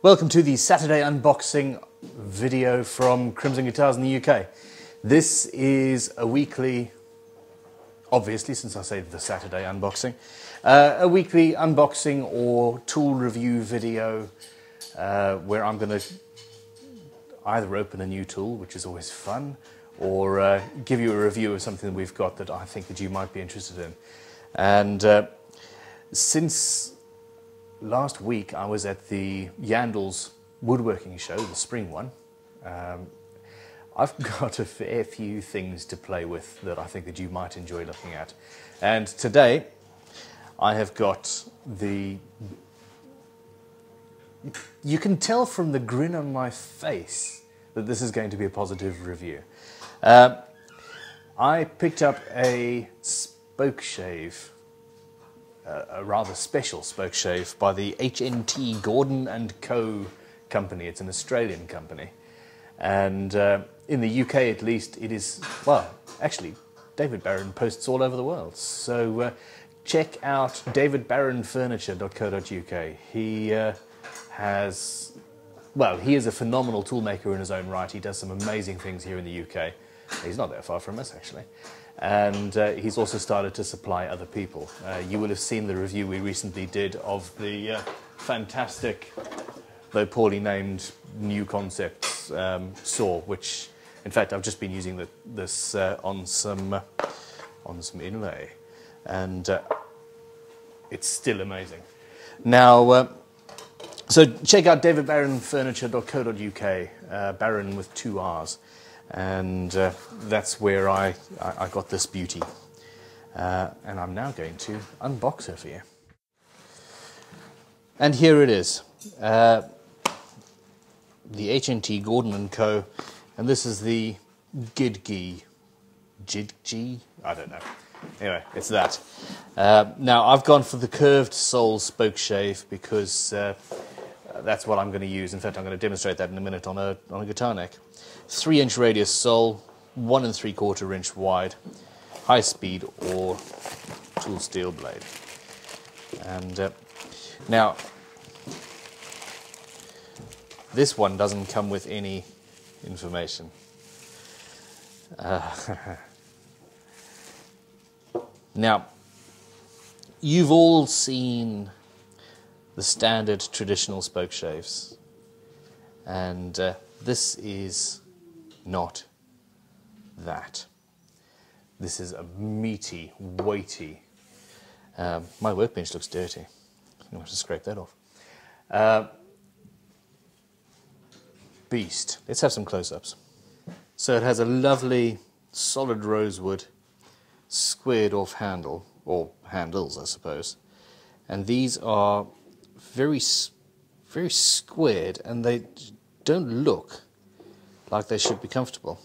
Welcome to the Saturday unboxing video from Crimson Guitars in the UK. This is a weekly, obviously since I say the Saturday unboxing, a weekly unboxing or tool review video where I'm going to either open a new tool, which is always fun, or give you a review of something that we've got that I think that you might be interested in. And since last week I was at the Yandles woodworking show, the spring one. I've got a fair few things to play with that I think that you might enjoy looking at. And today I have got the... You can tell from the grin on my face that this is going to be a positive review. I picked up a Spokeshave, a rather special Spokeshave by the HNT Gordon Co. company. It's an Australian company. And in the UK at least it is, well, actually David Barron posts all over the world. So check out davidbarronfurniture.co.uk. He has, well, he is a phenomenal toolmaker in his own right. He does some amazing things here in the UK. He's not that far from us, actually. And he's also started to supply other people. You will have seen the review we recently did of the fantastic, though poorly named, new concepts saw, which, in fact, I've just been using this on some inlay, and it's still amazing. Now, so check out davidbarronfurniture.co.uk, Barron with 2 R's. And that's where I got this beauty. And I'm now going to unbox her for you. And here it is. The HNT Gordon Co. And this is the Gidgee. Gidgee? I don't know. Anyway, it's that. Now, I've gone for the curved sole Spokeshave because that's what I'm going to use. In fact, I'm going to demonstrate that in a minute on a guitar neck. 3-inch radius sole, 1 3/4 inch wide, high speed or tool steel blade. And now, this one doesn't come with any information. Now, you've all seen the standard traditional Spokeshaves, and this is not that. This is a meaty, weighty, my workbench looks dirty. I'm going to have to scrape that off. Beast. Let's have some close-ups. So it has a lovely solid rosewood squared off handle, or handles I suppose, and these are very squared, and they don't look like they should be comfortable.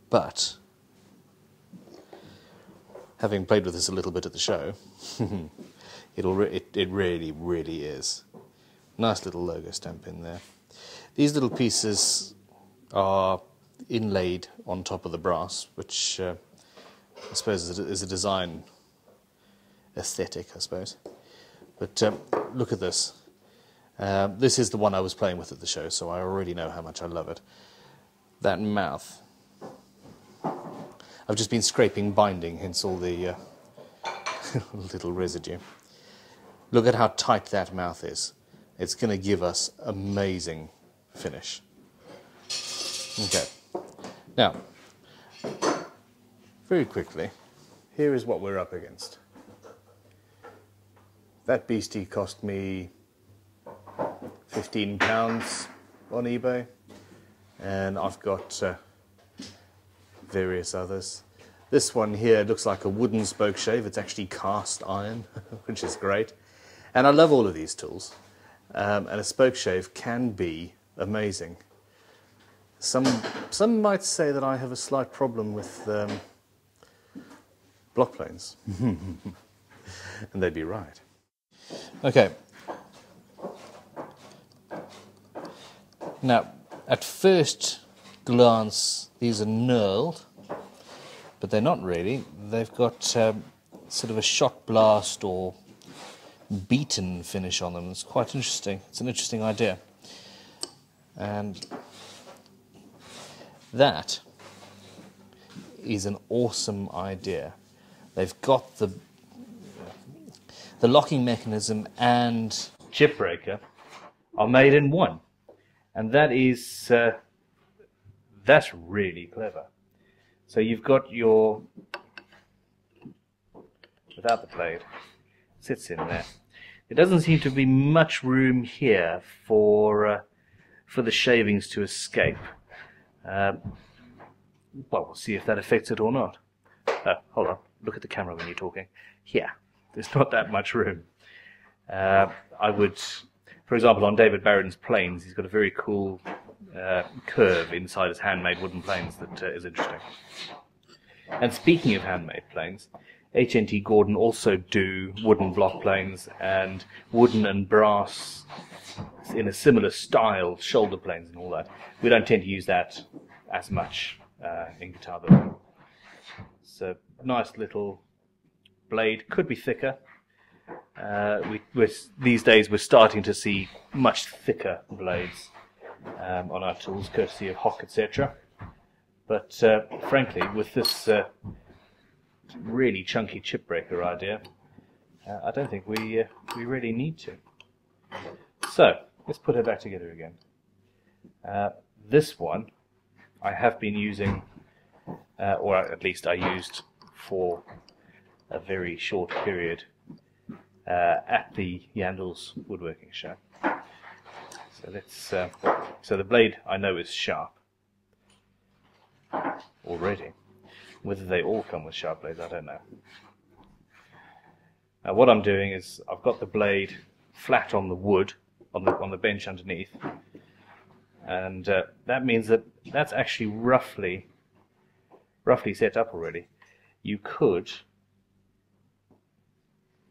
But having played with this a little bit at the show, it really is. Nice little logo stamp in there. These little pieces are inlaid on top of the brass, which I suppose is a design aesthetic, I suppose. But look at this. This is the one I was playing with at the show, so I already know how much I love it. That mouth. I've just been scraping binding, hence all the little residue. Look at how tight that mouth is. It's going to give us amazing finish. Okay. Now, very quickly, here is what we're up against. That beastie cost me £15 on eBay, and I've got various others. This one here looks like a wooden Spokeshave. It's actually cast iron, which is great. And I love all of these tools. And a Spokeshave can be amazing. Some might say that I have a slight problem with block planes. And they'd be right. Okay. Now, at first glance, these are knurled, but they're not really. They've got sort of a shot blast or beaten finish on them. It's quite interesting. It's an interesting idea. And that is an awesome idea. They've got the locking mechanism and chip breaker are made in one, and that is that's really clever. So you've got your, without the blade, sits in there. There doesn't seem to be much room here for the shavings to escape. Well, we'll see if that affects it or not. Hold on, look at the camera when you're talking. Here, there's not that much room. I would, for example, on David Barron's planes, he's got a very cool curve inside his handmade wooden planes that is interesting. And speaking of handmade planes, HNT Gordon also do wooden block planes and wooden and brass in a similar style, shoulder planes and all that. We don't tend to use that as much in guitar building. So nice little blade, could be thicker. These days we're starting to see much thicker blades on our tools, courtesy of Hock, etc. But frankly, with this really chunky chip breaker idea, I don't think we really need to. So let's put it back together again. This one I have been using, or at least I used for a very short period at the Yandles woodworking show. So let's. So the blade I know is sharp already. Whether they all come with sharp blades, I don't know. Now what I'm doing is I've got the blade flat on the wood, on the bench underneath, and that means that that's actually roughly set up already. You could,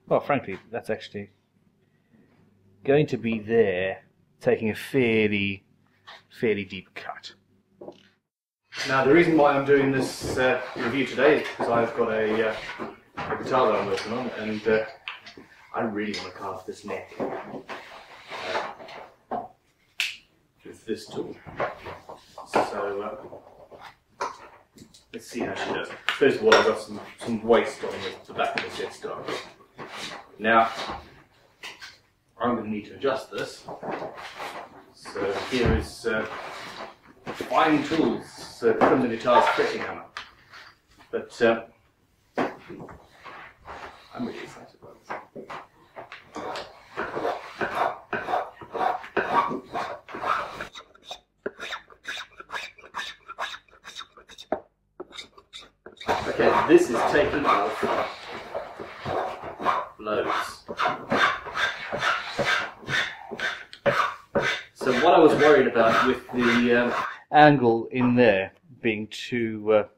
well, frankly, that's actually going to be there, taking a fairly deep cut. Now the reason why I'm doing this review today is because I've got a guitar that I'm working on, and I really want to carve this neck with this tool. So let's see how she does. First of all, I've got some waste on the back of the headstock. Now I'm going to need to adjust this. So here is fine tools from the guitar's fretting hammer. But I'm really excited about this. Okay, this is taking off loads. So what I was worried about with the angle in there being too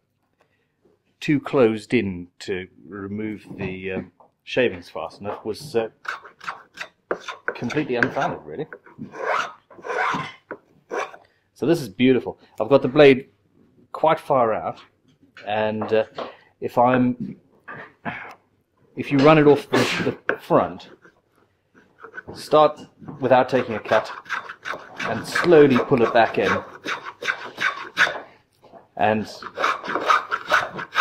closed in to remove the shavings fast enough was completely unfounded, really. So this is beautiful. I've got the blade quite far out, and if you run it off the front, start without taking a cut and slowly pull it back in, and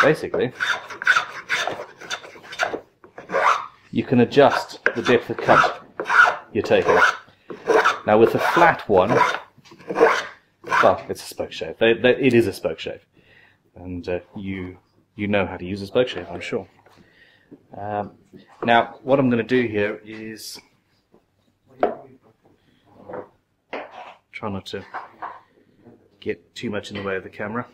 basically you can adjust the depth of cut you're taking. Now with the flat one, well, it's a Spokeshave. It is a Spokeshave, and you know how to use a Spokeshave, I'm sure. Now what I'm going to do here is try not to get too much in the way of the camera.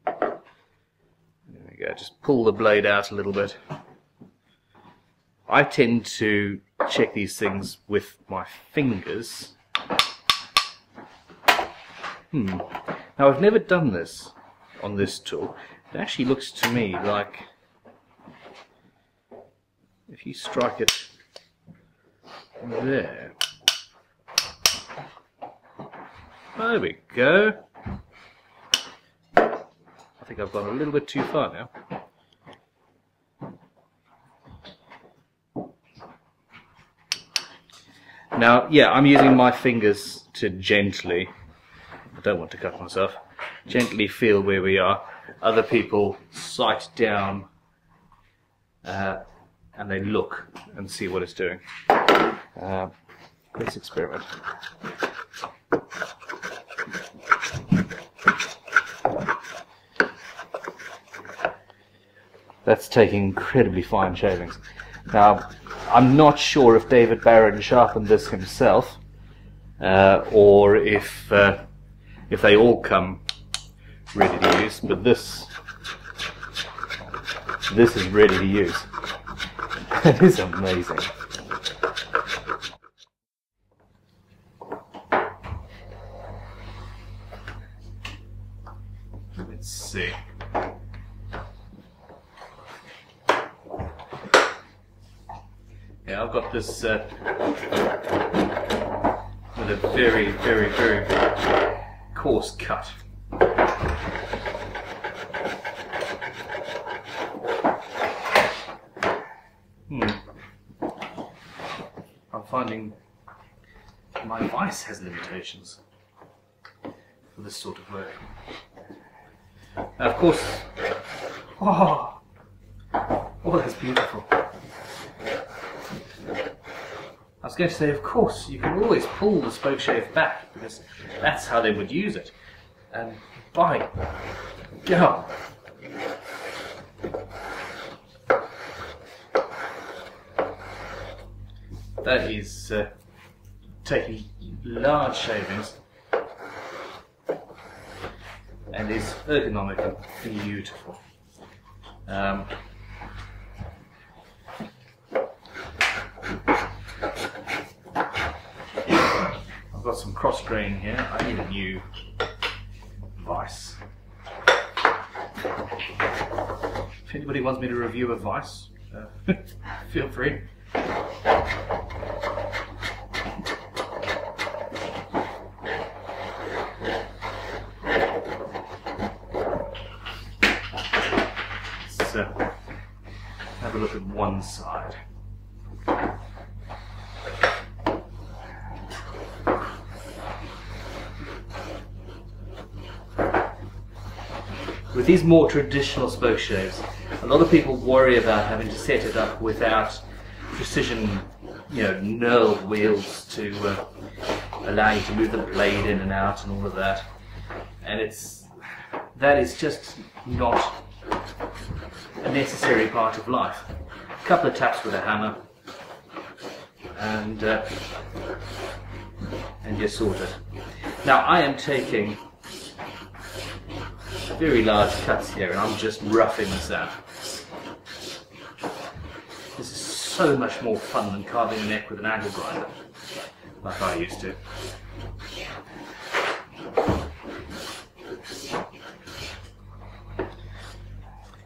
There we go, just pull the blade out a little bit. I tend to check these things with my fingers. Now I've never done this on this tool. It actually looks to me like if you strike it there. There we go. I think I've gone a little bit too far now. Now, yeah, I'm using my fingers to gently, I don't want to cut myself, gently feel where we are. Other people sight down and they look and see what it's doing. Let's experiment. That's taking incredibly fine shavings. Now, I'm not sure if David Barron sharpened this himself, or if they all come ready to use. But this is ready to use. It is amazing. Let's see. Yeah, I've got this with a very, very, very coarse cut. I'm finding my vice has limitations for this sort of work. Now, of course, oh, that's beautiful. I was going to say, of course, you can always pull the Spokeshave back, because that's how they would use it. And by God, that is taking large shavings and is ergonomically beautiful. I've got some cross grain here. I need a new vice. If anybody wants me to review a vice, feel free. Let's have a look at one side. With these more traditional Spokeshaves, a lot of people worry about having to set it up without precision, knurled wheels to allow you to move the blade in and out and all of that. And that is just not a necessary part of life. A couple of taps with a hammer, and you're sorted. Now, I am taking very large cuts here, and I'm just roughing this out. This is so much more fun than carving a neck with an angle grinder, like I used to.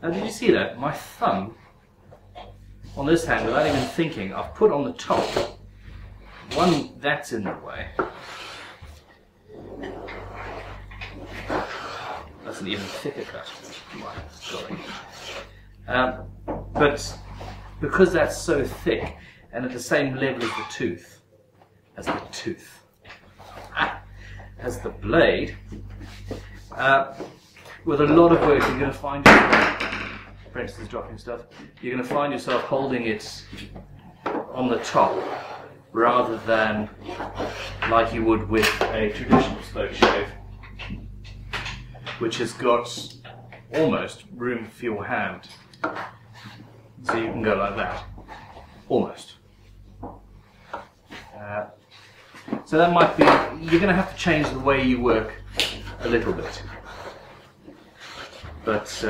Now, did you see that? My thumb on this hand, without even thinking, I've put on the top one that's in the way. That's an even thicker cut. Sorry. But because that's so thick and at the same level as the blade, with a lot of work you're going to find yourself, Prentice is dropping stuff, you're going to find yourself holding it on the top rather than like you would with a traditional Spokeshave, which has got almost room for your hand. So you can go like that. Almost. So that might be, you're going to have to change the way you work a little bit. But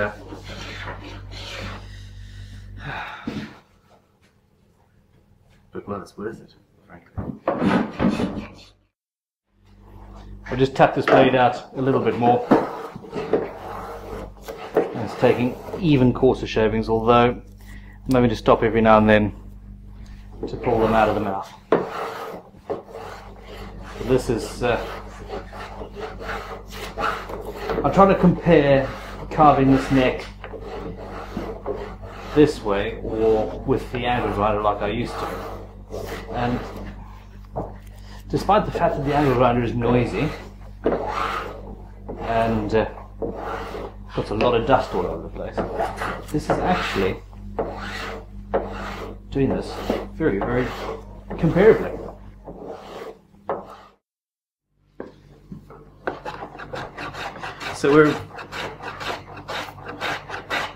well, it's worth it, frankly. I'll just tap this blade out a little bit more. It's taking even coarser shavings, although I'm having to stop every now and then to pull them out of the mouth. So this is, I'm trying to compare carving this neck this way or with the angle grinder like I used to. And despite the fact that the angle grinder is noisy and puts a lot of dust all over the place, this is actually doing this very, very comparably. So we're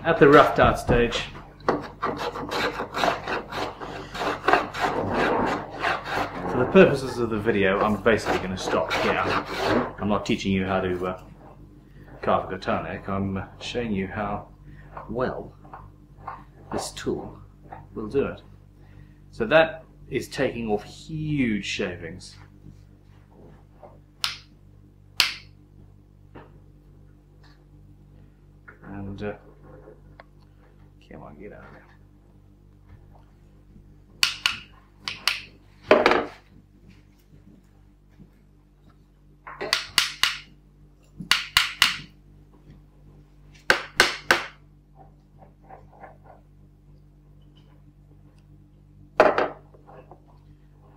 at the roughed out stage. For the purposes of the video, I'm basically going to stop here. I'm not teaching you how to carve a guitar neck. I'm showing you how well this tool will do it. So that is taking off huge shavings. And come on, get out of there.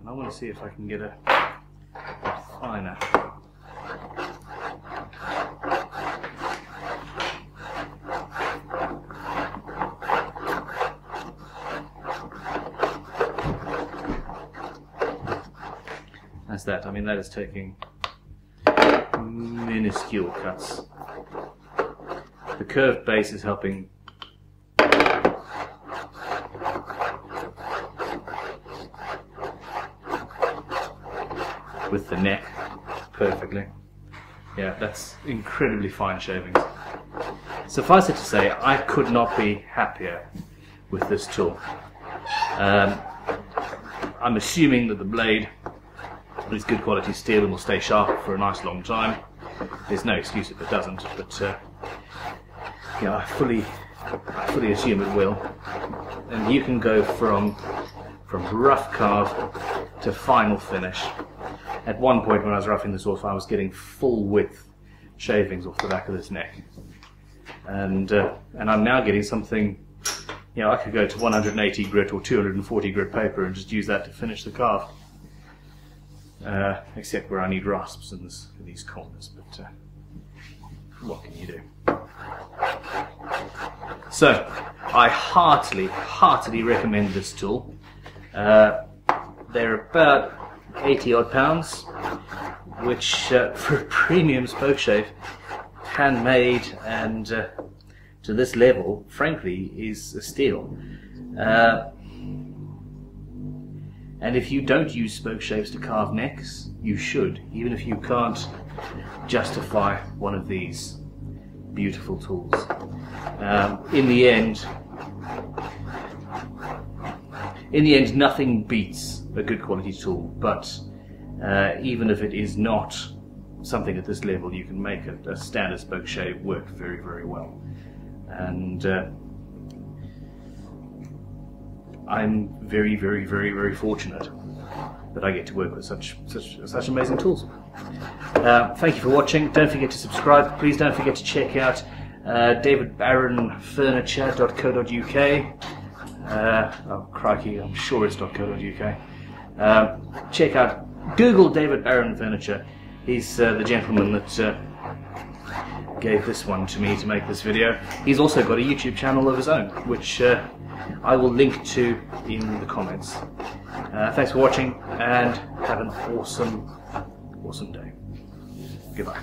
And I want to see if I can get a finer. That's that. I mean, that is taking minuscule cuts. The curved base is helping with the neck perfectly. Yeah, that's incredibly fine shavings. Suffice it to say, I could not be happier with this tool. I'm assuming that the blade is good quality steel and will stay sharp for a nice long time. There's no excuse if it doesn't, but yeah, I fully assume it will. And you can go from rough carve to final finish. At one point when I was roughing this off, I was getting full width shavings off the back of this neck, and I'm now getting something. You know, I could go to 180 grit or 240 grit paper and just use that to finish the carve. Except where I need rasps in these corners, but what can you do? So, I heartily recommend this tool. They're about 80 odd pounds, which for a premium Spokeshave, handmade and to this level, frankly, is a steal. And if you don't use Spokeshaves to carve necks, you should, even if you can't justify one of these beautiful tools. In the end, nothing beats a good quality tool, but even if it is not something at this level, you can make a standard Spokeshave work very, very well. And I'm very, very, very, very fortunate that I get to work with such amazing tools. Thank you for watching. Don't forget to subscribe. Please don't forget to check out davidbarronfurniture.co.uk. Oh crikey, I'm sure it's .co.uk. Check out, Google David Barron Furniture. He's the gentleman that gave this one to me to make this video. He's also got a YouTube channel of his own, which I will link to in the comments. Thanks for watching and have an awesome day. Goodbye.